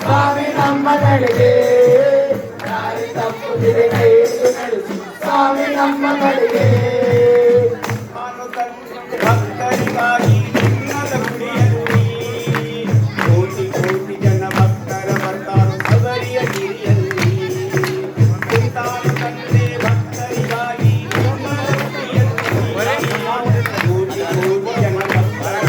ಸ್ವಾಮಿ ನಮ್ಮ ಕಡೆಗೆ ದಾರಿ ತಪ್ಪುತ್ತಿದೆ ಕೈ ನಡೆಸಿ ಸ್ವಾಮಿ ನಮ್ಮ ಕಡೆಗೆ ಭಕ್ತರಿಗಾಗಿ ನಿನ್ನದ ಗುಡಿಯಲ್ಲಿ ಕೋಟಿ ಕೋಟಿ ಜನ ಭಕ್ತರ ಬರ್ತಾರು ಸಬರಿಯ ಗಿರಿಯಲ್ಲಿ ಕುಂತಾನು ತಂದೆ ಭಕ್ತರಿಗಾಗಿ ನಿನ್ನದ ಗುಡಿಯಲ್ಲಿ ಕೋಟಿ ಕೋಟಿ ಜನ ಭಕ್ತರ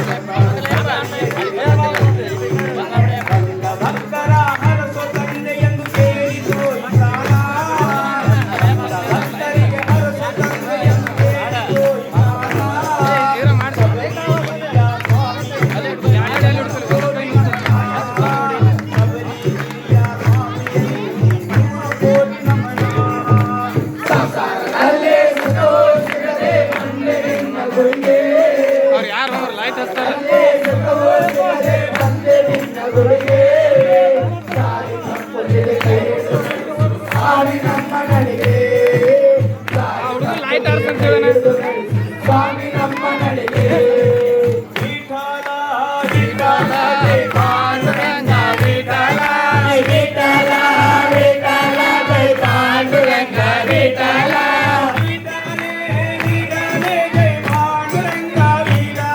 ಸ್ವಾಮಿ ನಮ್ಮ ನಡೆಗೆ ವಿಠಲ ವಿಠಲ ಪಾಂಡುರಂಗ ವಿಠಲ ವಿಠಲ ವಿಠಲ ಜೈ ಪಾಂಡುರಂಗ ವಿಠಲ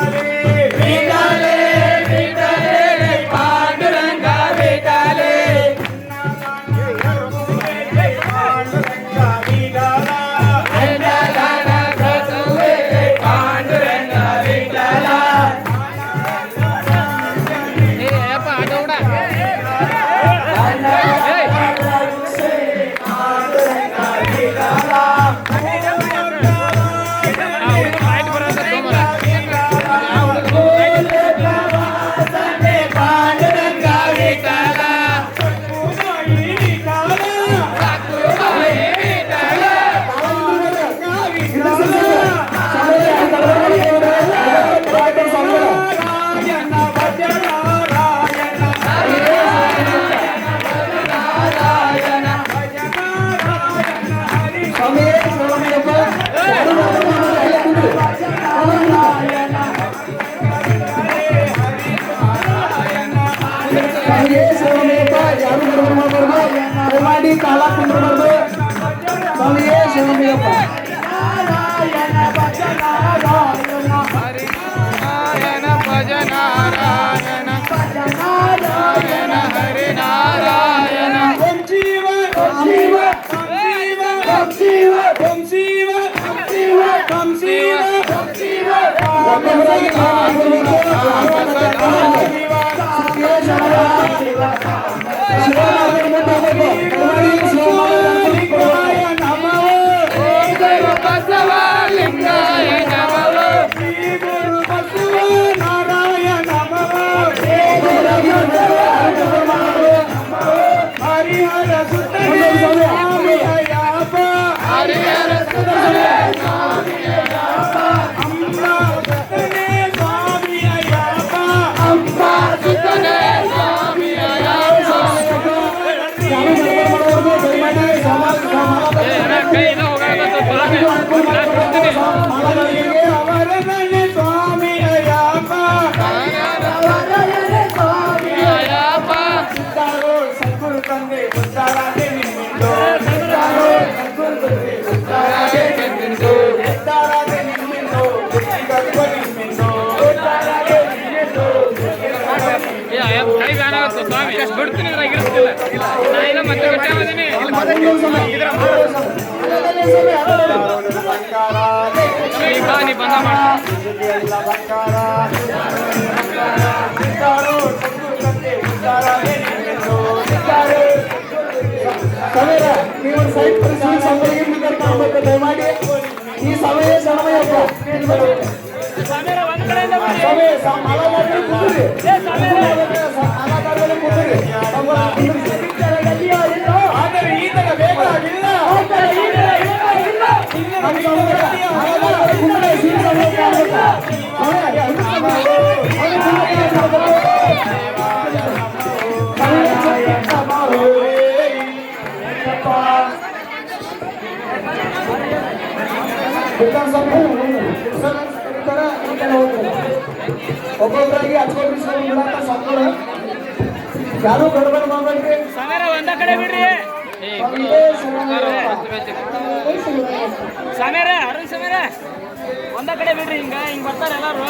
ಕಾಲ ಕುಂದ್ರಬಾರ್ದು ಸ್ವಾಮಿಯೇ ಶಿವಮಯ್ಯಪ್ಪ ನಾರಾಯಣ ಭಜ ನಾರಾಯಣ ಭಜ ನಾರಾಯಣ ಹರಿ ನಾರಾಯಣ ಓಂ ಶಿವ ಓಂ ಶಿವ ಓಂ ಶಿವ ಓಂ ಶಿವ ಓಂ ಶಿವ ಓಂ ಶಿವ ಓಂ ಶಿವ ಬಂದ ನೀವು ಸೈಡ್ ಪರಿಸ್ಥಿತಿ ಸಂಪರ್ಕ ಕಾಣಬೇಕು ದಯಮಾಡಿ ಈ ಸಮಯ ಸಮಯಪ್ಪ ಸಮಯ ಆದರೆ ಈ ತರ ಬೇಕಾಗಿಲ್ಲ ಒಬ್ಬೊಬ್ಬರಾಗಿ ಹಚ್ಕೊಂಡ್ರಿ ಸಾಕು ಯಾರು ಗಡಬಡ ಮಾಡ್ಬೇಡ್ರಿ ಒಂದ ಕಡೆ ಬಿಡ್ರಿ ಸಮೀರ ಅರುಣ್ ಸಮೀರ ಒಂದ ಕಡೆ ಬಿಡ್ರಿ ಹಿಂಗ್ ಬರ್ತಾರೆ ಎಲ್ಲಾರು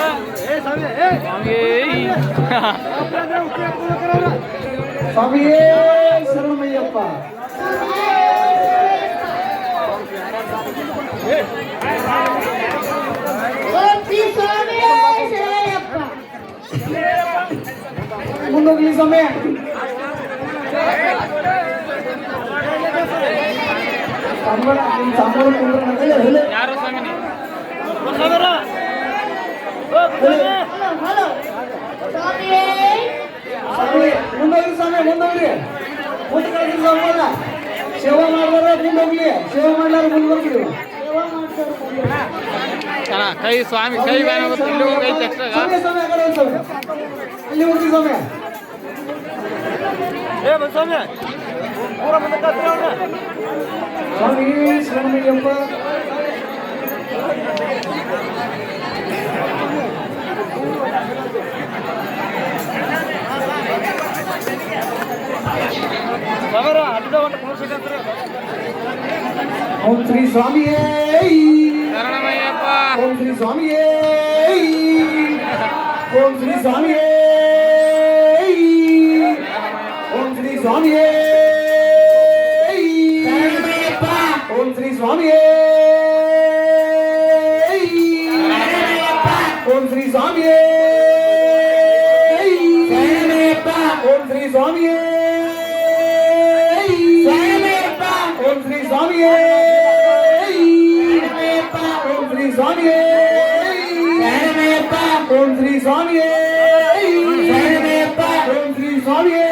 ಸ್ವಾಮಿಯೇ ಶರಣಮಯ್ಯಪ್ಪ ಮುಂದೋಗ್ಲಿ ಸಮಯ ಯಾರು ಸ್ವಾಮಿ ಮುಂದೋಗ್ರಿ ಸಮಯ ಮುಂದೋಗ್ರಿ ಮುಂದೆ ಕಳಿಸಿ ಸಮಯ ಸೇವಾ ಮಾಡಿದಾರ ಮುಂದೋಗ್ಲಿ ಸೇವಾ ಮಾಡ್ಲಾರ ಮುಂದುವರ್ಗ್ರಿ ಕೈ ಸ್ವಾಮಿ ಕೈ ಇಲ್ಲಿ ಹೋಗೈತೆ ಸಮಯ ಸಮಯ ಕಡೆ ಸಮಯ ಅಲ್ಲಿ ಹೋಗ್ರಿ ಸಮಯ ಸ್ವಾಮಿ ಶರಣಮಯ್ಯಪ್ಪ ಓಂ ಶ್ರೀ ಸ್ವಾಮಿಯೇ ಶರಣಮಯ್ಯಪ್ಪ ಓಂ ಶ್ರೀ ಸ್ವಾಮಿಯೇ ಓಂ ಶ್ರೀ ಸ್ವಾಮಿಯೇ ಓಂ ಶ್ರೀ ಸ್ವಾಮಿಯೇ ಶರಣಮಯ್ಯಪ್ಪ ಓಂ ಶ್ರೀ ಸ್ವಾಮಿಯೇ ಓಂ ಶ್ರೀ ಸ್ವಾಮಿಯೇ ಶರಣಮಯ್ಯಪ್ಪ ಓಂ ಶ್ರೀ ಸ್ವಾಮಿಯೇ ಓಂ ಶ್ರೀ ಸ್ವಾಮಿಯೇ ಓಂ ಶ್ರೀ ಸ್ವಾಮಿಯೇ ಓಂ ಶ್ರೀ ಸ್ವಾಮಿಯೇ ಓಂ ಶ್ರೀ ಸ್ವಾಮಿಯೇ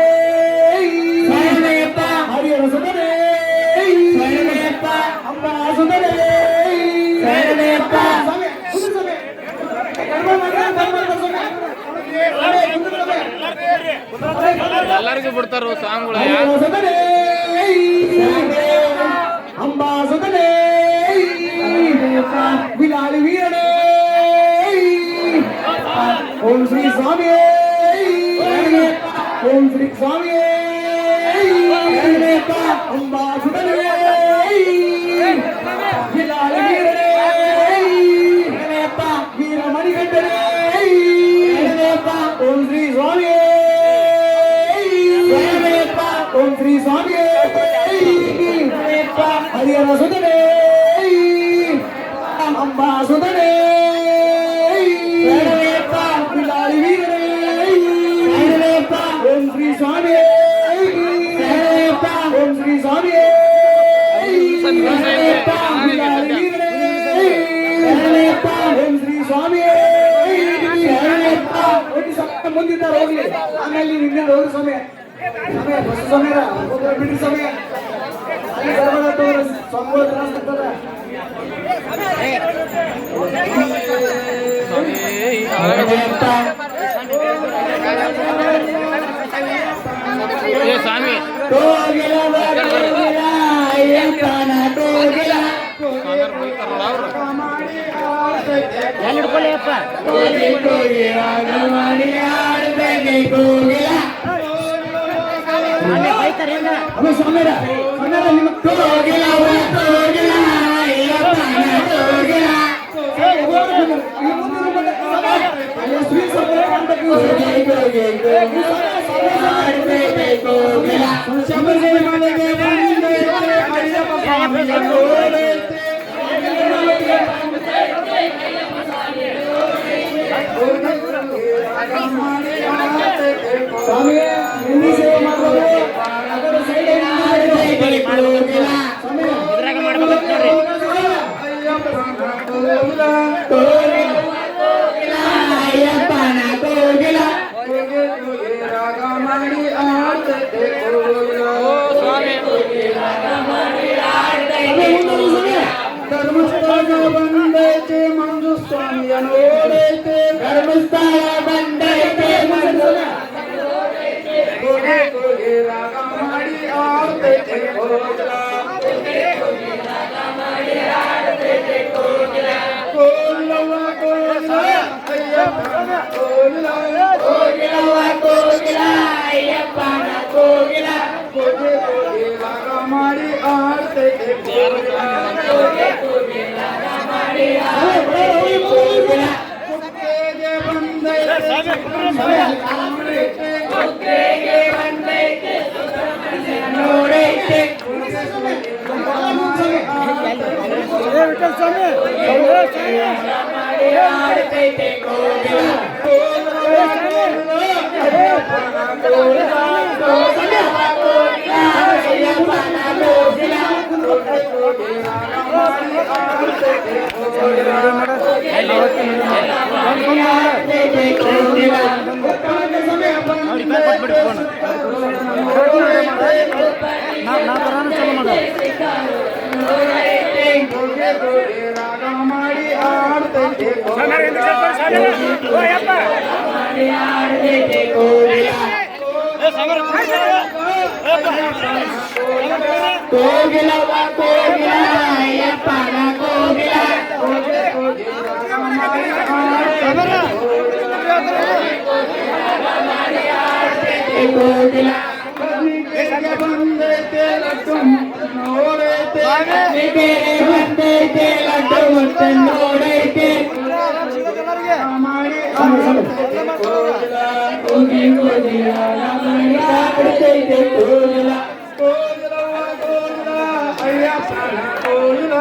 ಹರಿಹರ ಸುಧನೇ ಅಂಬಾ ಸುಧನೇ ಎಲ್ಲರಿಗೂ ಬಿಡ್ತಾರ ಸಾಂಗ್ಗಳು ಅಂಬಾ ಸುಧನೇ ವಿಲಾಳಿ ವೀರನೇ ಓಂ ಶ್ರೀ ಸ್ವಾಮಿಯೇ ಓಂ ಶ್ರೀ ಸ್ವಾಮಿಯೇ ಅಂಬಾ ಸುಧನೇ ವಿಲಾಳಿ ವೀರನೇ ವೀರ ಮಣಿಗಂಡನೇ ಓಂ ಶ್ರೀ ಸ್ವಾಮಿಯೇ ಓಂ ಶ್ರೀ ಸ್ವಾಮಿಯೇ ಹರಿಹರ ಸುಧನೇ ಅಂಬಾ ಸುಧನೇ ಬಿಲಾಳಿ ವೀರನೇ ಓಂ ಶ್ರೀ ಸ್ವಾಮಿಯೇ ಓಂ ಶ್ರೀ ಸ್ವಾಮಿಯೇ ಬಿಲಾಳಿ ವೀರನೇ ಓಂ ಶ್ರೀ ಸ್ವಾಮಿಯೇ ಮುಂದಿದ್ದಾರೆ ಹೋಗ್ಲಿ ಆಮೇಲೆ ನಿನ್ನೆ ಹೋಗ್ರಿ ಸಮಯ ಸಮಯ ಬಸ್ ಸಮಯ ಬಿಡ್ರಿ ಸಮಯ ಅಲ್ಲಿ ಗಡಬಡ ಸಂಬಳ ತ್ರಾಸ ಆಗ್ತದ ಸ್ವಾಮಿ ಹಿಡ್ಕೊಳ್ಳಿಯಪ್ಪ ಸಮೀರ ನಿಮ್ಮ ಸ್ವಾಮಿ ಹಿಂದಿ ಸೇವೆ ಮಾಡಬಹುದು ಸ್ವಾಮಿ ಅಲ್ಲಿ ಕಾಲ ನೋಡ್ರಿ. ಕೋಗಿಲವ ಕೋಗಿಲ ಅಯ್ಯಪ್ಪನ ಕೋಗಿಲ ಕೋಗಿಲ ಬಂದೈತೆ ಲಡ್ಡು ಮುಟ್ಟ ನೋಡೈತೆ ಕೋಗಿ ಕೋಗಿಲ ಆಡ್ತೈತೆ ಕೋಗಿಲ ಅಯ್ಯಪ್ಪನ ಕೋಗಿಲ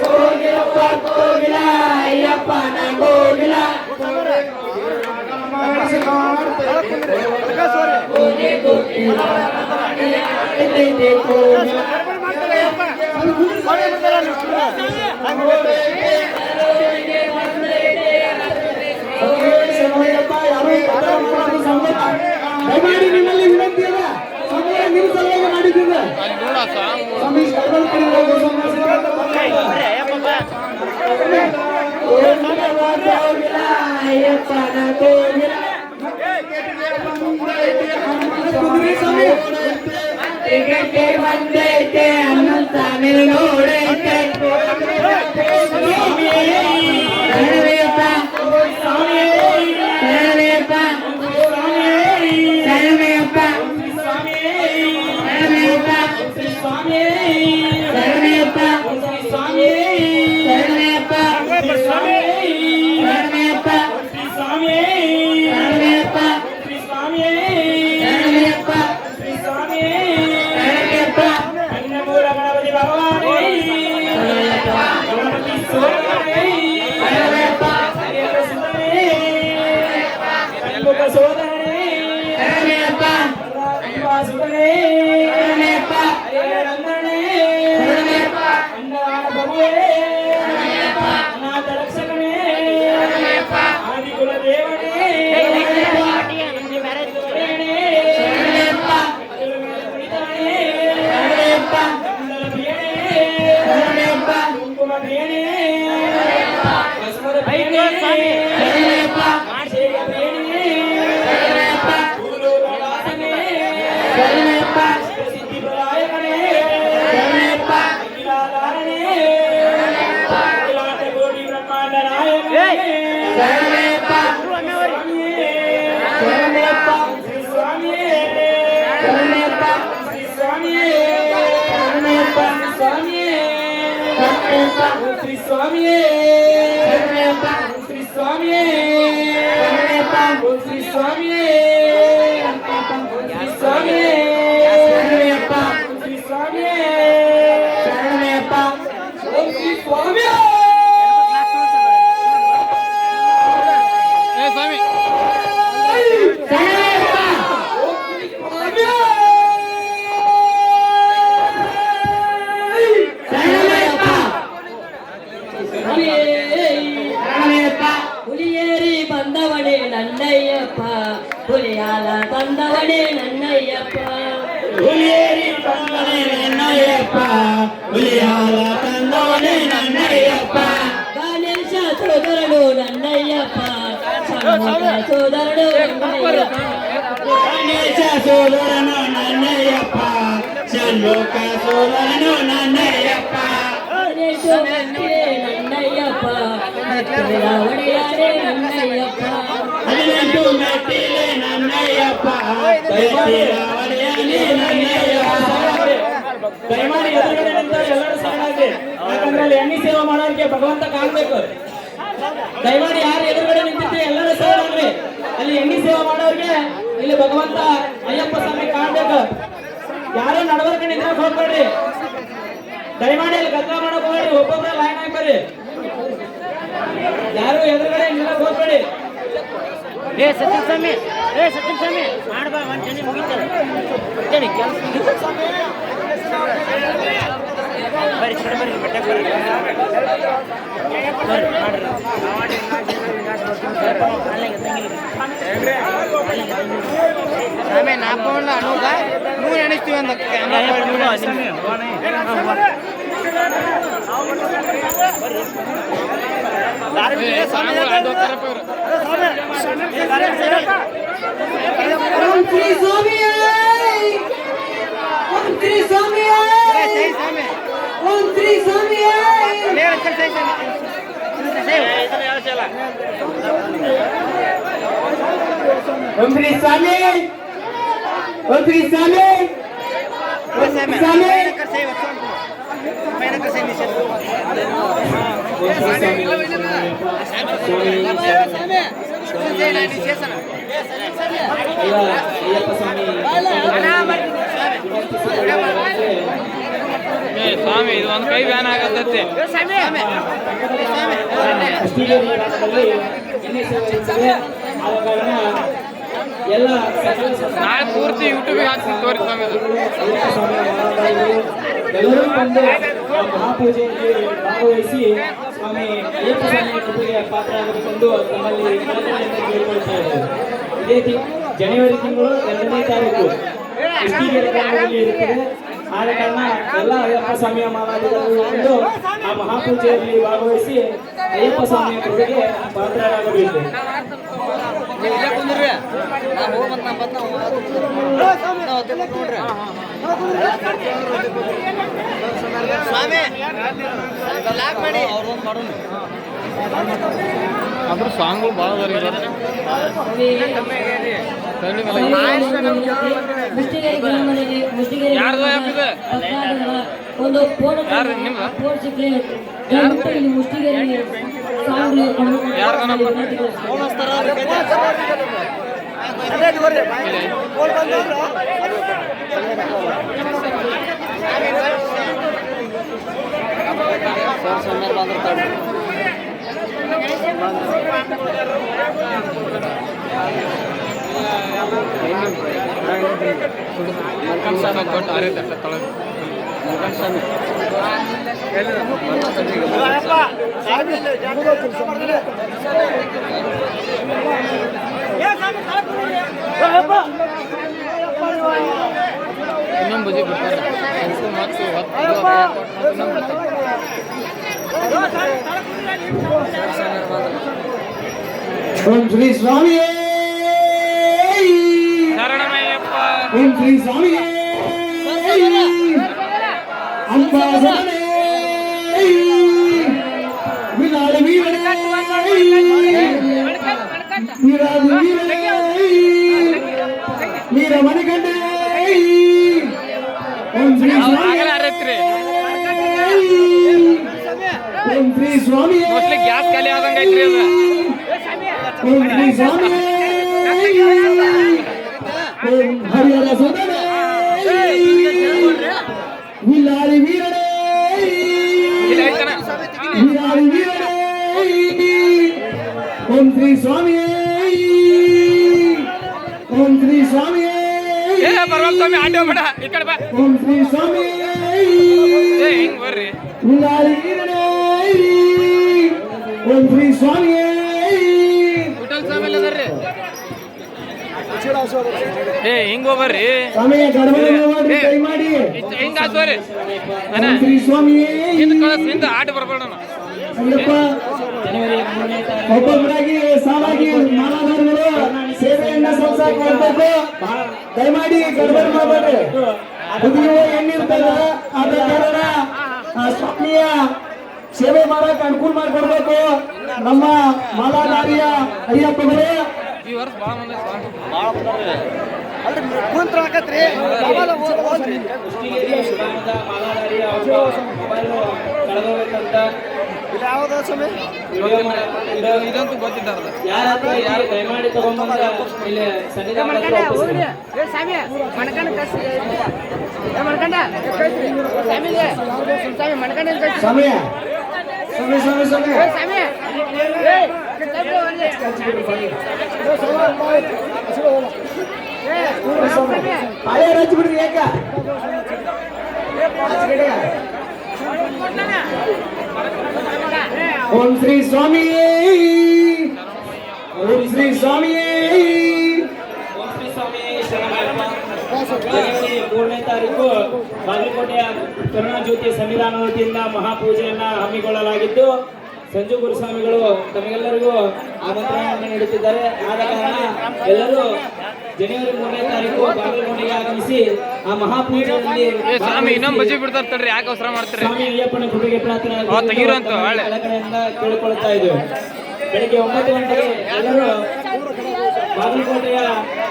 ಕೋಗಿಲಪ್ಪ ಕೋಗಿಲ ಅಯ್ಯಪ್ಪನ ಕೋಗಿಲ ದಯಮಾಡಿ ನಿಮ್ಮಲ್ಲಿ ವಿನಂತಿ ಅದ ಸಮಯ ನಿಮ್ಮ ಸಲುವಾಗಿ ಮಾಡಿದ್ದಿದೆ ಸ್ವಾಮಿ ಅಯ್ಯಪ್ಪನ ಕೋಗಿಲ ಬಂದೈತೆ ಅನ್ನಂತಾನೆ ನೋಡೈತೆ ಶರಣಯ್ಯಪ್ಪ ಶರಣಯ್ಯಪ್ಪ ಶರಣಯ್ಯಪ್ಪ ಶರಣಯ್ಯಪ್ಪ ಶರಣಯ್ಯಪ್ಪ ಶರಣಯ್ಯಪ್ಪ ಹುಲಿಯೇರಿ ಬಂದವನೇ ನನ್ನಯ್ಯಪ್ಪ, ಹುಲಿಯಾಲ ತಂದವನೇ ನನ್ನಯ್ಯಪ್ಪ. ಹುಲಿಯೇರಿ ಬಂದವನೇ ನನ್ನಯ್ಯಪ್ಪ, ಹುಲಿಯಾಲ ತಂದವನೇ ನನ್ನಯ್ಯಪ್ಪ. ಗಣೇಶ ಸೋದರನು ನನ್ನಯ್ಯಪ್ಪ, ಷಣ್ಮುಖ ಸೋದರನು ನನ್ನಯ್ಯಪ್ಪ. ಗಣೇಶ ಸೋದರನು ನನ್ನಯ್ಯಪ್ಪ, ಷಣ್ಮುಖ ಸೋದರನು ನನ್ನಯ್ಯಪ್ಪ. ಗಣೇಶ ಮೆಟ್ಟಿಲೆ ನನ್ನಯ್ಯಪ್ಪ, ಮೆಟ್ಟಿಲ ಒಡೆಯನೇ ನನ್ನಯ್ಯಪ್ಪ. 18 ಮೆಟ್ಟಿಲೆ ನನ್ನಯ್ಯಪ್ಪ, ಮೆಟ್ಟಿಲ ಒಡೆಯನೇ ನನ್ನಯ್ಯಪ್ಪ. ದಯಮಾಡಿ ಎದುರುಗಡೆ ನಿಂತ ಎಲ್ಲರೂ ಸಾಲಾಗಿ, ಯಾಕಂದ್ರೆ ಅಲ್ಲಿ ಎಣ್ಣೆ ಸೇವೆ ಮಾಡೋರಿಗೆ ಭಗವಂತ ಕಾಣ್ಬೇಕು. ದಯಮಾಡಿ ಯಾರು ಎದುರುಗಡೆ ನಿಂತಿರ್ತೀವಿ ಎಲ್ಲರೂ ಸಾಲಾಗ್ರಿ. ಅಲ್ಲಿ ಎಣ್ಣೆ ಸೇವೆ ಮಾಡೋರಿಗೆ ಇಲ್ಲಿ ಭಗವಂತ ಅಯ್ಯಪ್ಪ ಸ್ವಾಮಿ ಕಾಣ್ಬೇಕು. ಯಾರು ನಡವರ್ಕ ನಿಂದ್ರಕ್ ಹೋಗ್ಬೇಡ್ರಿ, ದಯಮಾಡಿ ಅಲ್ಲಿ ಗದ್ದಲ ಮಾಡಕ್ ಹೋಗ್ಬೇಡಿ, ಒಬ್ಬೊಬ್ಬರ ಲೈನ್ ಹಾಕ್ಬೇಡಿ, ಯಾರು ಎದುರುಗಡೆ ನಿಲ್ಲಕ್ ಹೋಗ್ಬೇಡಿ. ಏ ಸಚಿನ್ ಸ್ವಾಮಿ ಮಾಡ್ಬಾ ಒಂದ್ ಮುಗಿತಾರೆ ಬರ್ರಿ ಬೆಟ್ಟಕ್ಕೆ ಬರ್ರಿ ಸ್ವಾಮಿ ನಾಪಣ್ಣ ಅನ್ನೋದ ನೀವು ಎಣಿಸ್ತೀವಿ ಅಂತ ಸ್ವಾಮಿ ಇದು ಒಂದು ಕೈ ವ್ಯಾನ್ ಆಗತ್ತೆ. ಎಲ್ಲ ನಾಳೆ ಪೂರ್ತಿ ಯೂಟ್ಯೂಬಿಗೆ ಹಾಕ್ತೀನಿ ತೋರಿ ಸ್ವಾಮಿ ಅದು. ಎಲ್ಲರೂ ಬಂದು ಆ ಮಹಾಪೂಜೆಯಲ್ಲಿ ಭಾಗವಹಿಸಿ ಸ್ವಾಮಿ ಅಯ್ಯಪ್ಪ ಸ್ವಾಮಿಯ ಕೃಪೆಗೆ ಪಾತ್ರರಾಗಬೇಕೆಂದು ನಮ್ಮಲ್ಲಿ ಕೇಳಿಕೊಳ್ತಾ ಇದ್ದೇವೆ. ಇದೇ ಜನವರಿ ತಿಂಗಳು 2ನೇ ತಾರೀಕು ಕೃಷ್ಣಗಿರಿ ಗ್ರಾಮದಲ್ಲಿ ಇರುತ್ತದೆ. ಆದ ಕಾರಣ ಎಲ್ಲ ಅಯ್ಯಪ್ಪ ಸ್ವಾಮಿಯ ಮಾಲಾದಿಗಳು ಬಂದು ಆ ಮಹಾಪೂಜೆಯಲ್ಲಿ ಭಾಗವಹಿಸಿ ಅಯ್ಯಪ್ಪ ಸ್ವಾಮಿಯ ಕೃಪೆಗೆ ಪಾತ್ರರಾಗಬೇಕು. ಸ್ವಾಮಿ ಲಾಕ್ ಮಾಡಿ ಅದ್ರ ಸಾಂಗ್ಗಳು ಭಾಳ ಮುಷ್ಟಿಗೆರೆ ಗ್ರಾಮದಲ್ಲಿ ಒಂದು ಫೋನ್ ಸಿಕ್ಕರೆ ದಯವಿಟ್ಟು ಇಲ್ಲಿ ಮುಷ್ಟಿಗೆರೆ ಸಾಂಗ್ ಇನ್ನೊಂದು ಬಜಿ ಬಿಡ್ತಾರೆ. ಓಂ ಶ್ರೀ ಸ್ವಾಮಿ ಶರಣಮಯ್ಯಪ್ಪ. ಓಂ ಶ್ರೀ ಸ್ವಾಮಿ ಅಂಬಾಸನೆ ವಿನಾಡಿ ವೀರನೇ ವೀರಾದಿ ವೀರನೇ ವೀರ ಮಣಿಕಂಡೆ ಓಂ ಶ್ರೀ ಸ್ವಾಮಿ ಓಂ ಶ್ರೀ ಸ್ವಾಮಿ ಮೋಸ್ಟ್ಲಿ ಗ್ಯಾಸ್ ಖಾಲಿ ಆದಂಗೆ ಐತ್ರಿ ಅದು. ಓಂ ಶ್ರೀ ಸ್ವಾಮಿ ಓಂ ಹರಿಹರ ಸುಧನೇ ವಿಲಾರಿ ವೀರನೇ ವಿಲಾರಿ ವೀರನೇ ಓಂ ಶ್ರೀ ಸ್ವಾಮಿ ಓಂ ಶ್ರೀ ಸ್ವಾಮಿ ಏ ಬರವಲ್ ಸ್ವಾಮಿ ಆಟೋ ಬೇಡ ಈ ಕಡೆ ಬಾ. ಓಂ ಶ್ರೀ ಸ್ವಾಮಿ ಏ ಹಿಂಗ್ ಬರ್ರಿ. ವಿಲಾರಿ ವೀರನೇ ಓಂ ಶ್ರೀ ಸ್ವಾಮಿ ವಿಠಲ್ ಸ್ವಾಮಿ ಎಲ್ಲ ಅದಾರ್ರಿ. ಏ ಹಿಂಗ್ ಹೋಗ್ಬರ್ರಿ. ಸ್ವಾಮಿ ಗಡಬಡ ಮಾಡಿ ಕೈ ಮಾಡಿ ಹಿಂಗ ಆತೋರಿ ಓಂ ಶ್ರೀ ಸ್ವಾಮಿ ಹಿಂದ್ ಕಳಸ್ ಹಿಂದ ಆಟ ಬರ್ಬೇಡ. ಅಯ್ಯಪ್ಪ ಒಬ್ಬೊಬ್ಬರಾಗಿ ಸಾಲಾಗಿ ಮಾಲಾಧಾರಗಳು ಸೇವೆಯನ್ನ ಸಲ್ಸಾಕ್ ಮಾಡ್ಬೇಕು. ದಯಮಾಡಿ ಗಡಬಡ ಮಾಡಬೇಡ್ರಿ. ಹುಡುಗಿಯು ಏನಿರ್ತದ ಅದ ಕಾರಣ ಆ ಸ್ವಾಮಿಯ ಸೇವೆ ಮಾಡಕ್ ಅನುಕೂಲ ಮಾಡಿಕೊಡ್ಬೇಕು. ನಮ್ಮ ಮಾಲಾಧಾರಿಯ ಅಯ್ಯಪ್ಪಗಳು ಈ ವರ್ಷ ಭಾಳ ಮಂದಿ ಸ್ವಾಮಿ ಕಳೆದೋಗ್ಬೇಕಂತ ವಿಡಿಯೋ ಮಾಡಕ್ಕೆ ಇದಂತೂ ಗೊತ್ತಿದ್ದಾರಲ್ಲ. ಯಾರ ಹತ್ರ ಯಾರು ದಯಮಾಡಿ ತಗೊಂಡ್ಬಂದ ಇಲ್ಲಿ ಸನ್ನಿಧಾನ ಹತ್ರ ವಾಪಸ್ ಸಮಯ ಸಮಯ ಸಮಯ ಸಮಯ ಹಳೆ ಹಚ್ಚಿ ಬಿಡ್ರಿ ಯಾಕ ಓಂ ಶ್ರೀ ಸ್ವಾಮಿ ಓಂ ಶ್ರೀ ಸ್ವಾಮಿ ಓಂ ಶ್ರೀ ಸ್ವಾಮಿ ಶರಣಮಯ್ಯಪ್ಪ. ಜನವರಿ 3ನೇ ತಾರೀಕು ಬಾಗಲಕೋಟೆಯ ಕರುಣಾಜ್ಯೋತಿ ಸಂವಿಧಾನ ವತಿಯಿಂದ ಮಹಾಪೂಜೆಯನ್ನ ಹಮ್ಮಿಕೊಳ್ಳಲಾಗಿದ್ದು ಸಂಜು ಗುರುಸ್ವಾಮಿಗಳು ತಮಗೆಲ್ಲರಿಗೂ ಆಮಂತ್ರಣವನ್ನು ನೀಡುತ್ತಿದ್ದಾರೆ. ಆದ ಕಾರಣ ಎಲ್ಲರೂ ಜನವರಿ 3ನೇ ತಾರೀಕು ಬಾಗಲಕೋಟೆಗೆ ಆಗಮಿಸಿ ಆ ಮಹಾಪೂಜೆಯಲ್ಲಿ ಸ್ವಾಮಿ ಇನ್ನೊಂದು ಬಜ್ಜಿ ಬಿಡ್ತಾರೆ ತಡ್ರಿ, ಯಾಕೆ ಅವಸರ ಮಾಡ್ತೀರಿ? ಸ್ವಾಮಿ ಅಯ್ಯಪ್ಪನ ಕೃಪೆಗೆ ಪ್ರಾರ್ಥನೆ ತೆಗೀರು ಅಂತ ಒಳ್ಳೆ. ಕಡೆಯಿಂದ ಕೇಳಿಕೊಳ್ಳುತ್ತಾ ಇದ್ದೇವೆ. ಬೆಳಿಗ್ಗೆ 9 ಗಂಟೆಗೆ ಎಲ್ಲರೂ ಬಾಗಲಕೋಟೆಯ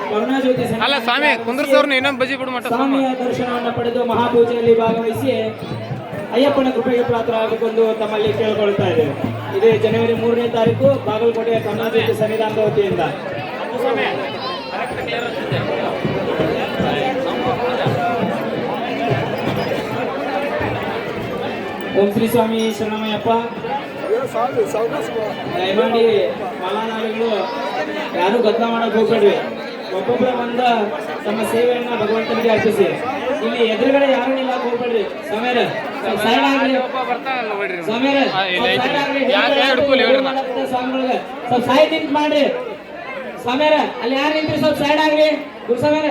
ಕರುಣಾಜ್ಯೋತಿ ಅಲ್ಲ ಸ್ವಾಮಿ ಕುಂದ್ರಸವ್ರನ್ನ ಇನ್ನೊಂದು ಬಜ್ಜಿ ಬಿಡು ಮಟ್ಟ ಸ್ವಾಮಿಯ ದರ್ಶನವನ್ನು ಪಡೆದು ಮಹಾಪೂಜೆಯಲ್ಲಿ ಭಾಗವಹಿಸಿ ಅಯ್ಯಪ್ಪನ ಕೃಪೆಗೆ ಪಾತ್ರರಾಗಬೇಕೆಂದು ತಮ್ಮಲ್ಲಿ ಕೇಳಿಕೊಳ್ಳುತ್ತಾ ಇದ್ದೇವೆ. ಇದೇ ಜನವರಿ 3ನೇ ತಾರೀಕು ಬಾಗಲಕೋಟೆಯ ಕರುಣಾಜ್ಯೋತಿ ಸಂವಿಧಾನದ ವತಿಯಿಂದ. ಓಂ ಶ್ರೀ ಸ್ವಾಮಿ ಶರಣಮಯ್ಯಪ್ಪ. ದಯಮಾಡಿ ಮಾಲಾನಾರಿಗಳು ಯಾರು ಗದ್ದಲ ಮಾಡಕ್ ಹೋಗ್ಬೇಡ್ರಿ. ಒಬ್ಬೊಬ್ಬರ ಬಂದ ತಮ್ಮ ಸೇವೆಯನ್ನ ಭಗವಂತನಿಗೆ ಅರ್ಪಿಸಿ. ಇಲ್ಲಿ ಎದುರುಗಡೆ ಯಾರು ನಿಲ್ಲಕ್ ಹೋಗ್ಬೇಡ್ರಿ. ಸಮೀರ ಸೈಡ್ ಆಗ್ರಿ. ಬರ್ತಾನಲ್ಲ ಬಿಡ್ರಿ. ಸಮೀರ ಯಾಕೆ ಹಿಡ್ಕೊಲಿ ಹೇಳ್ರಿ ನಾ. ಸ್ವಾಮಿಗಳಿಗೆ ಸ್ವಲ್ಪ ಸೈಡ್ ನಿಂತ್ ಮಾಡ್ರಿ. ಸಮೀರ ಅಲ್ಲಿ ಯಾರು ನಿಂತ್ರಿ ಸ್ವಲ್ಪ ಸೈಡ್ ಆಗ್ರಿ. ಗುರು ಸಮೀರ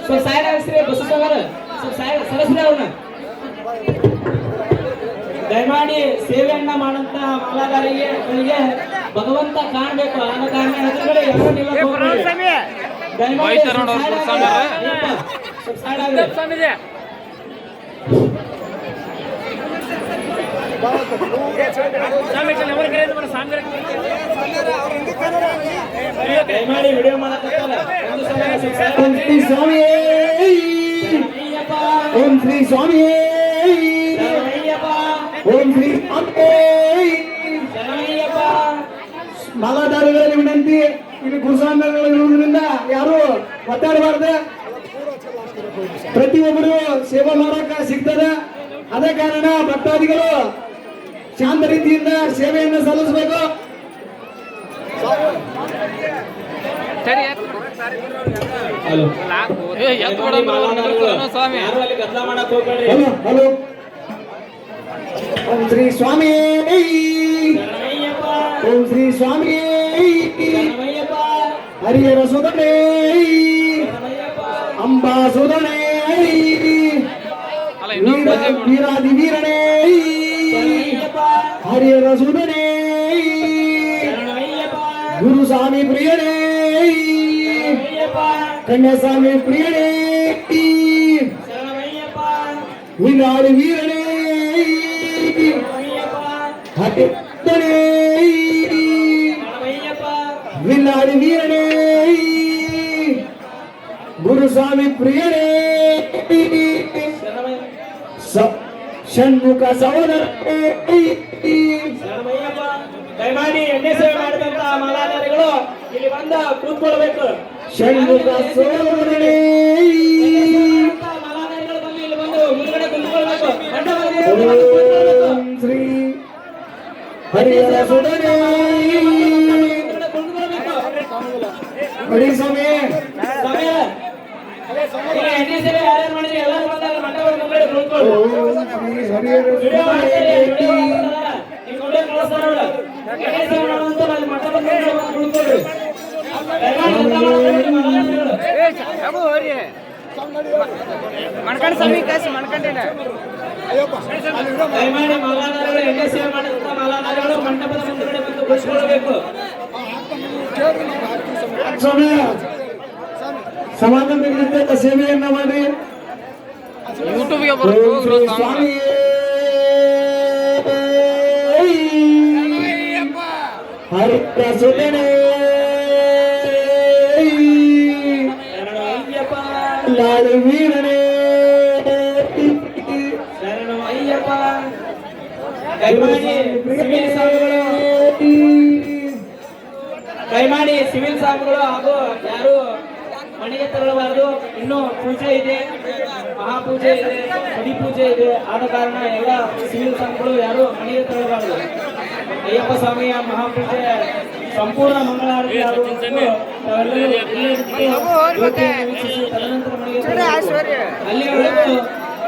ಸ್ವಲ್ಪ ಸೈಡ್ ಆಗಿಸ್ರಿ. ಬಸ್ಸು ಸಮೀರ ಸ್ವಲ್ಪ ಸೈಡ್ ಸರಸ್ರಿ ಅವ್ರನ್ನ. ದಯಮಾಡಿ ಸೇವೆಯನ್ನ ಮಾಡಂತ ಮಾಲಾಧಾರಿಗೆ ಭಗವಂತ ಕಾಣ್ಬೇಕು. ಆದ ಕಾರಣ ಎದುರುಗಡೆ ಯಾರು ನಿಲ್ಲಕ್ ಹೋಗ್ಬೇಡ್ರಿ. ದಯಮಾಡಿ ಬೈತಾರ ನೋಡು ಅವ್ರು ಸ್ವಲ್ಪ ಸ್ವಾಮಿಯವ್ರು. side ಆಗ್ರಿ. ದಯಮಾಡಿ ವಿಡಿಯೋ ಮಾಡಕತ್ತಾರ. ಒಂದು ಸಮಯ ಸ್ವಲ್ಪ side ಓಂ ಶ್ರೀ ಸ್ವಾಮಿ ಅಯ್ಯಪ್ಪ. ಓಂ ಶ್ರೀ ಸ್ವಾಮಿ ಅಯ್ಯಪ್ಪ. ಓಂ ಶ್ರೀ ಸ್ವಾಮಿ ಶರಣಮಯ್ಯಪ್ಪ. ಮಾಲಾಧಾರಿಗಳಲ್ಲಿ ವಿನಂತಿ, ಇಲ್ಲಿ ಗುರುಸ್ವಾಮಿಗಳು ಇರುವುದರಿಂದ ಯಾರು ಒತ್ತಾಡಬಾರ್ದು. ಪ್ರತಿಯೊಬ್ಬರು ಸೇವೆ ಮಾಡಕ ಸಿಗ್ತದೆ. ಅದೇ ಕಾರಣ ಭಕ್ತಾದಿಗಳು ಶಾಂತ ರೀತಿಯಿಂದ ಸೇವೆಯನ್ನು ಸಲ್ಲಿಸಬೇಕು. ಹಲೋ ಎತ್ತು ಬಿಡೋದು ಸ್ವಾಮಿ. ಯಾರು ಅಲ್ಲಿ ಗದ್ದಲ ಮಾಡಕ್ ಹೋಗ್ಬೇಡ್ರಿ. ಹಲೋ ಹಲೋ ಓಂ ಶ್ರೀ ಸ್ವಾಮಿ ಶರಣಮಯ್ಯಪ್ಪ. ಓಂ ಶ್ರೀ ಸ್ವಾಮಿ ಶರಣಮಯ್ಯಪ್ಪ. ಹರಿಹರ ಸುಧನೆ ಶರಣಮಯ್ಯಪ್ಪ. ಅಂಬಾ ಸುಧನೆ ಅಲ್ಲ ಇನ್ನೊಂದು ಬಜ್ಜಿ ಬಿಡು. ವೀರಾದಿ ವೀರನೇ ಶರಣಮಯ್ಯಪ್ಪ. ಹರಿಹರ ಸುಧನೆ ಶರಣಮಯ್ಯಪ್ಪ. ಗುರುಸ್ವಾಮಿ ಪ್ರಿಯನೇ ಶರಣಮಯ್ಯಪ್ಪ. ಕನ್ಯಾಸ್ವಾಮಿ ಪ್ರಿಯನೇ ಶರಣಮಯ್ಯಪ್ಪ. ವೀರಾದಿ ವೀರನೇ ಶರಣಮಯ್ಯಪ್ಪ. ಹರಿಹರನೇ ಶರಣಮಯ್ಯಪ್ಪ. ವಿನ್ನಾಡಿ ವೀರನೇ ಗುರುಸ್ವಾಮಿ ಪ್ರಿಯನೇ ಷಣ್ಮುಖ ಸಹೋದರನೇ ಶರಣಮಯ್ಯಪ್ಪ. ದಯಮಾಡಿ ಎಣ್ಣೆ ಸೇವೆ ಮಾಡಿದಂತ ಮಾಲಾಧಾರಿಗಳು ಇಲ್ಲಿ ಬಂದ ಕೂತ್ಕೊಳ್ಬೇಕು. ಷಣ್ಮುಖ ಸಹೋದರನೇ ಮಾಲಾಧಾರಿಗಳು ಬಂದು ಇಲ್ಲಿ ಬಂದು ಮುಂದ್ಗಡೆ ಕುಂತ್ಕೊಳ್ಬೇಕು. ಮಂಟಪದಲ್ಲಿ ಕೂತ್ಕೊಳ್ಬೇಕು. ಓಂ ಶ್ರೀ ಹರಿಹರ ಸುಧನೇ ಮುಂದ್ಗಡೆ ಕುಂತ್ಕೊಳ್ಬೇಕು. ಹರಿ ಸ್ವಾಮಿ ಸಮಯ ಈಗ ಎಣ್ಣೆ ಸೇವೆ ಯಾರ್ಯಾರು ಮಾಡಿದ್ರಿ ಎಲ್ಲರೂ ಬಂದಾಗ ಮಂಟಪದ ಮುಂದ್ಗಡೆ ಕುಂತ್ಕೊಳ್ಳಿ. ಓಂ ಶ್ರೀ ಹರಿಹರ ವಿಡಿಯೋ ಮಾಡ್ತಾರೆ, ವಿಡಿಯೋ ಸುಧನೇ ಮಾಡ್ತಾರಲ್ಲ, ಈಗ ವಿಡಿಯೋ ಕಳಿಸ್ತಾರ ನೋಡು. ಎಣ್ಣೆ ಸೇವೆ ಮಾಡುವಂತ ಅಲ್ಲಿ ಮಂಟಪದ ಮುಂದ್ಗಡೆ ಬಂದು ಕುಂತ್ಕೊಳ್ರಿ. ದಯಮಾಡಿ ಗದ್ದಲ ಮಾಡಬೇಡ್ರಿ ಮಾಲಾಧಾರಿಗಳು. ಮಣ್ಕಂಡ್ ಸ್ವಾಮಿ ಕಾಸು ಮಣ್ಕಂಡೇನ ದಯಮಾಡಿ ಮಾಲಾಧಾರಿಗಳು ಎಣ್ಣೆ ಸೇವೆ ಮಾಡಿದಂತ ಮಾಲಾಧಾರಿಗಳು ಮಂಟಪದ ಮುಂದ್ಗಡೆ ಬಂದು ಕೂತ್ಕೊಳ್ಬೇಕು. ಸ್ವಾಮಿ ಸಮಾಧಾನದಿಂದ ಸೇವೆಯನ್ನ ಮಾಡಿ. ಯೂಟ್ಯೂಬ್ಗೆ ಓಂ ಬರೋದು ಶ್ರೀ ಸ್ವಾಮಿ ಹರಿಹರ ಸುಧನೇ ಶರಣಮಯ್ಯಪ್ಪ. ಲಾಡು ವೀರನೇ ಶರಣಮಯ್ಯಪ್ಪ. ದಯಮಾಡಿ ಸಿವಿಲ್ ಸಾಂಗ್ಗಳು ಹಾಗೂ ಯಾರು ಮನೆಗೆ ತೆರಳಬಾರದು. ಇನ್ನು ಪೂಜೆ ಇದೆ, ಮಹಾಪೂಜೆ ಇದೆ, ಗುಡಿ ಪೂಜೆ ಇದೆ. ಆದ ಕಾರಣ ಎಲ್ಲ ಸಿವಿಲ್ ಸಾಂಗ್ಗಳು ಯಾರು ಮನೆಗೆ ತೆರಳಬಾರದು. ಅಯ್ಯಪ್ಪ ಸ್ವಾಮಿಯ ಮಹಾಪೂಜೆ ಸಂಪೂರ್ಣ ಮಂಗಳಾರತಿ ಆಗುವಂತೆ ತಾವೆಲ್ಲರೂ ಇಲ್ಲೇ ಇದ್ದು ಜ್ಯೋತಿಯನ್ನು ವೀಕ್ಷಿಸಿ ತದನಂತರ ಮನೆಗೆ ತೆರಳಬೇಕು. ಅಲ್ಲಿವರೆಗೂ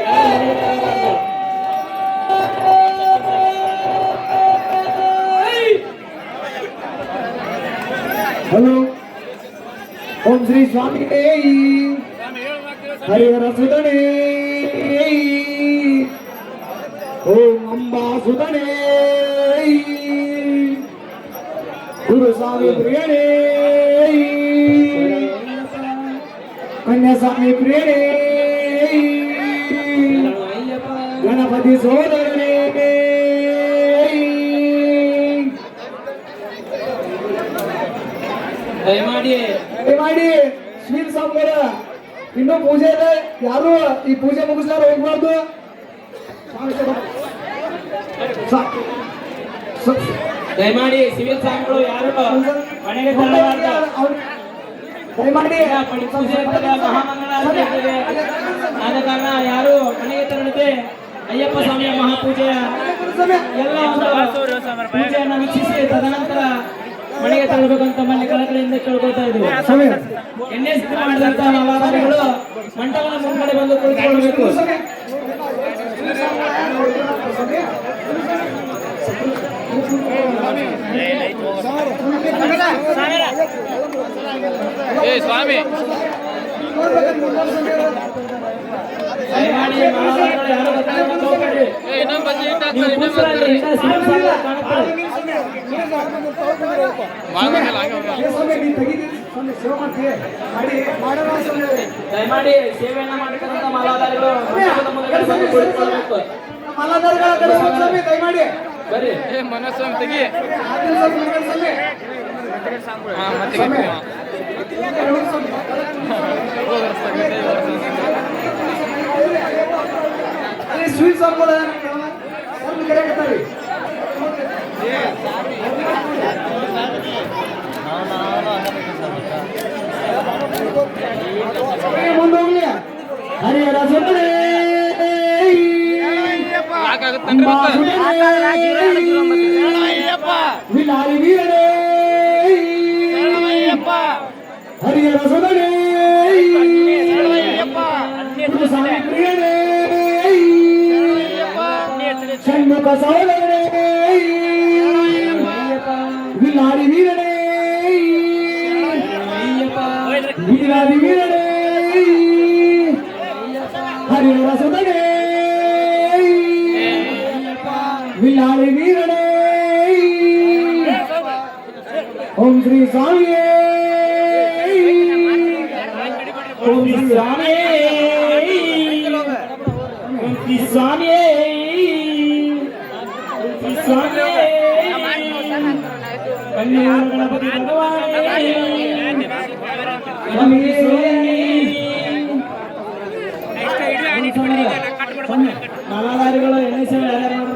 ಯಾರು ಮನೆಗೆ ತೆರಳಬಾರದು. ಹಲೋ. ಓಂ ಶ್ರೀ ಸ್ವಾಮಿ ಹರಿಹರ ಸುಧನೆ, ಓಂ ಅಂಬಾ ಸುಧನೆ, ಗುರುಸ್ವಾಮಿ ಪ್ರಿಯಣೇ, ಕನ್ಯಾಸ್ವಾಮಿ ಪ್ರಿಯಣೇ, ಗಣಪತಿ ಸೋದರನೇ. ದಯಮಾಡಿ ಸ್ವೀಟ್ ಸಾಂಬಾರ ಇನ್ನೂ ಪೂಜೆ ಇದೆ, ಯಾರು ಈ ಪೂಜೆ ಮುಗಿಸ್ಲಾರ ಹೋಗ್ಬಾರ್ದು. ದಯಮಾಡಿ ಸಿವಿಲ್ ಸಾಂಗ್ಗಳು ಯಾರು ಮನೆಗೆ ತೆರಳಬಾರದು. ದಯಮಾಡಿ ಪೂಜೆ ಇರ್ತದೆ, ಮಹಾಮಂಗಳಾರತಿ ಇರ್ತದೆ. ಆದ ಕಾರಣ ಯಾರು ಮನೆಗೆ ತೆರಳದೆ ಅಯ್ಯಪ್ಪ ಸ್ವಾಮಿಯ ಮಹಾಪೂಜೆಯ ಎಲ್ಲ ಒಂದು ಪೂಜೆಯನ್ನು ವೀಕ್ಷಿಸಿ ತದನಂತರ ಮನೆಗೆ ತೆರಳಬೇಕಂತ ತಮ್ಮಲ್ಲಿ ಕಳಕಳಿಯಿಂದ ಕೇಳ್ಕೊಳ್ತಾ ಇದ್ದೀವಿ. ಎಣ್ಣೆ ಸ್ಥಿತಿ ಮಾಡಿದಂತಹ ಮಾಲಾಧಾರಿಗಳು ಮಂಟಪದ ಮುಂದ್ಗಡೆ ಬಂದು ಕುಳಿತುಕೊಳ್ಳಬೇಕು. ಸ್ವಾಮಿ ದಯಮಾಡಿ ಮಾಲಾಧಾರಿಗಳು ಯಾರು ಗೊತ್ತಾಗಬೇಕು ಹೋಗ್ಬೇಡಿ. ನೀವು ಕೂತ್ಕೊಳ್ಳಿ, ಇನ್ನ ಸಿವಿಲ್ ಸಾಂಗ್ ಕಾಣುತ್ತದೆ. ದಯಮಾಡಿ ಸೇವೆಯನ್ನ ಮಾಡತಕ್ಕಂಥ ಮಾಲಾಧಾರಿಗಳು ಮಂಟಪದ ಮುಂದ್ಗಡೆ ಬಂದು ಕುಳಿತುಕೊಳ್ಳಬೇಕು. ಮಾಲಾಧಾರಿಗಳ ಕಡೆ ಹೋಗಿ ಸ್ವಾಮಿ, ದಯಮಾಡಿ ಬರ್ರಿ. ಮನಸ್ಸು ತೆಗಿ ಸ್ವೀಟ್ ಸಾಂಬಾರ ಕರೆಯಕ್ತಾರೆ. ಮುಂದೋಗ್ಲಿ. ಹರಿಹರ ಸುಧನೆ, ವಿಲಾರಿ ವೀರನೇ, ಹರಿಹರ ಸುಧನೆ, ಗುರುಸ್ವಾಮಿ ಪ್ರಿಯನೇ, ಷಣ್ಮುಖ ಸಹೋದರನೇ, ವಿಲಾರಿ ವೀರನೇ, ವಿಲಾರಿ ವೀರನೇ, ಹರಿಹರ ಸುಧನೆ, ವಿಲಾರಿ ವೀರನೇ. ಓಂ ಶ್ರೀ ಸ್ವಾಮಿಯೇ, ಓಂ ಶ್ರೀ ಸ್ವಾಮಿಯೇ, ಓಂ ಶ್ರೀ ಸ್ವಾಮಿಯೇ, ಓಂ ಶ್ರೀ ಸ್ವಾಮಿಯೇ, ಕನ್ಯಾರ ಗಣಪತಿ ಭಗವಾನೇ, ಮಾಲಾಧಾರಿಗಳು ಎಣ್ಣೆ ಸೇವೆ ಯಾರ್ಯಾರು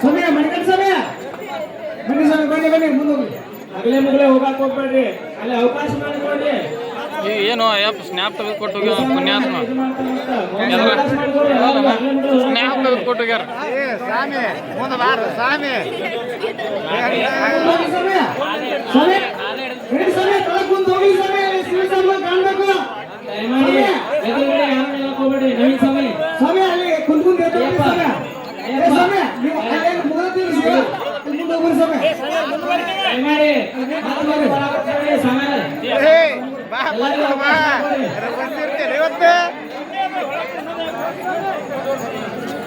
ಸಮಯ ಮಣಿಕಲ್ ಸಮಯ ಬನ್ನಿ ಸ್ವಾಮಿ, ಬನ್ನಿ ಬನ್ನಿ ಮುಂದೋಗಿ. ಅಗಲೇ ಮುಗಲೇ ಹೋಗಕ್ಕೆ ಹೋಗ್ಬೇಡ್ರಿ, ಅಲ್ಲಿ ಅವಕಾಶ ಮಾಡಿಕೊಡ್ರಿ. ಏನು ಅಯ್ಯಪ್ಪ ಸ್ನ್ಯಾಪ್ ತೆಗೆದುಕೊಟ್ಟು ಪುಣ್ಯಾತ್ಮ ಸ್ನ್ಯಾಪ್ ತೆಗೆದುಕೊಟ್ಟೋಗ್ಯಾರ. ದಯಮಾಡಿ ಎದುರುಗಡೆ ಯಾರು ಹೇಳಕ್ ಹೋಗ್ಬೇಡ್ರಿ. ನವೀನ್ ಸ್ವಾಮಿ ಸ್ವಾಮಿ ಅಲ್ಲಿ ಕುಂತ್ಕೊಂಡು ದಯಮಾಡಿ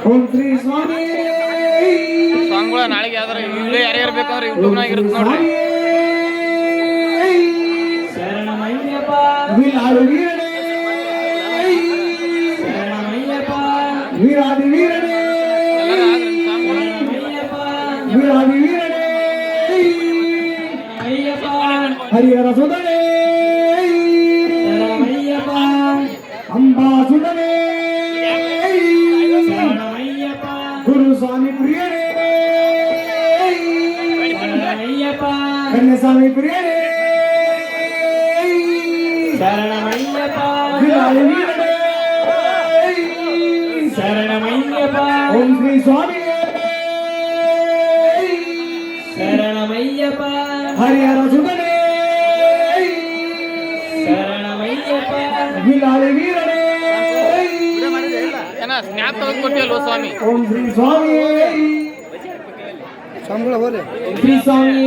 ಓಂ ಶ್ರೀ ಸ್ವಾಮಿ ಸಾಂಗ್ಗಳ ನಾಳೆಗೆ ಯಾವ್ದಾರ ವಿಡಿಯೋ ಯಾರ್ಯಾರು ಬೇಕಂದ್ರೆ ಯೂಟ್ಯೂಬ್ನಾಗ ಇರುತ್ತೆ ನೋಡ್ರಿ. ಶರಣಮಯ್ಯಪ್ಪ, ವಿಲಾರಿ ವೀರನೇ, ಶರಣಮಯ್ಯಪ್ಪ, ವಿರಾದಿ ವೀರನೇ, ವಿರಾದಿ ವೀರನೇ, ಅಯ್ಯಪ್ಪ, ಹರಿಹರ ಸುಧನೆ, ಶರಣಮಯ್ಯಪ್ಪ, ಅಂಬಾ ಸುಧನೆ, ಕನ್ಯಸ್ವಾಮಿ ಪ್ರಿಯನೇ ಶರಣಮಯ್ಯಪ್ಪ ವಿಲಾಳಿ ವೀರನೇ ಶರಣಮಯ್ಯಪ್ಪ ಓಂ ಶ್ರೀ ಸ್ವಾಮಿಯೇ ಶರಣಮಯ್ಯಪ್ಪ ಹರಿಹರ ಸುತನೇ ಶರಣಮಯ್ಯಪ್ಪ ವಿಲಾಳಿ ವೀರನೇ ಏನ ಸ್ನ್ಯಾಪ್ ತೆಗೆದು ಕೊಟ್ಟಿಯಲ್ವ ಸ್ವಾಮಿ ಓಂ ಶ್ರೀ ಸ್ವಾಮಿಯೇ ಶ್ರೀ ಸ್ವಾಮಿ